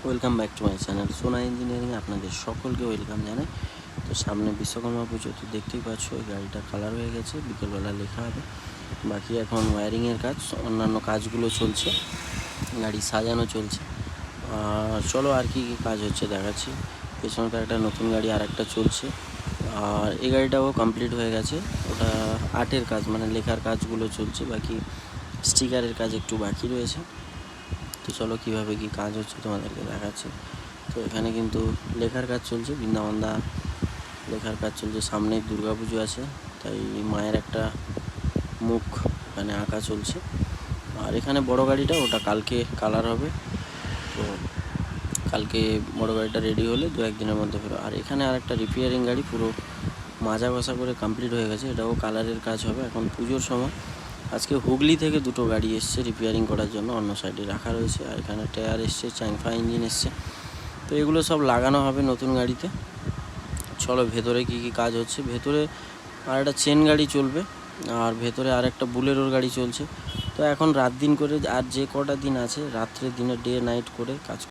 Welcome back to my channel সোনা ইঞ্জিনিয়ারিংয়ে আপনাদের সকলকে ওয়েলকাম জানাই। তো সামনে বিশ্বকর্মা পুজো, তো দেখতেই পাচ্ছ এই গাড়িটা কালার হয়ে গেছে, বিকেলবেলা লেখা হবে। বাকি এখন ওয়্যারিংয়ের কাজ, অন্যান্য কাজগুলো চলছে, গাড়ি সাজানো চলছে। চলো আর কি কাজ হচ্ছে দেখাচ্ছি। পেছনে তো একটা নতুন গাড়ি আর একটা চলছে, আর এই গাড়িটাও কমপ্লিট হয়ে গেছে। ওটা আর্টের কাজ, মানে লেখার কাজগুলো চলছে, বাকি স্টিকারের কাজ একটু বাকি রয়েছে। তো চলো কীভাবে কী কাজ হচ্ছে তোমাদেরকে দেখাচ্ছি। তো এখানে কিন্তু লেখার কাজ চলছে, বৃন্দাবনদা লেখার কাজ চলছে। সামনেই দুর্গা পুজো আছে, তাই মায়ের একটা মুখ এখানে আঁকা চলছে। আর এখানে বড় গাড়িটা, ওটা কালকে কালার হবে। তো কালকে বড় গাড়িটা রেডি হলে 2-1 দিনের মধ্যে ফেরো। আর এখানে আর একটা রিপেয়ারিং গাড়ি পুরো মাজা ঘষা করে কমপ্লিট হয়ে গেছে, এটাও কালারের কাজ হবে। এখন পুজোর সময় আজকে হুগলি থেকে 2টো গাড়ি এসছে রিপেয়ারিং করার জন্য, অন্য সাইডে রাখা রয়েছে। আর এখানে টায়ার এসছে, চ্যাংফা ইঞ্জিন এসছে। তো এগুলো সব লাগানো হবে নতুন গাড়িতে। চলো ভেতরে কী কী কাজ হচ্ছে। ভেতরে আর একটা চেন গাড়ি চলবে, আর ভেতরে আর একটা বুলেরোর গাড়ি চলছে। তো এখন রাত দিন করে, আর যে কটা দিন আছে রাত্রে দিনে ডে নাইট করে কাজ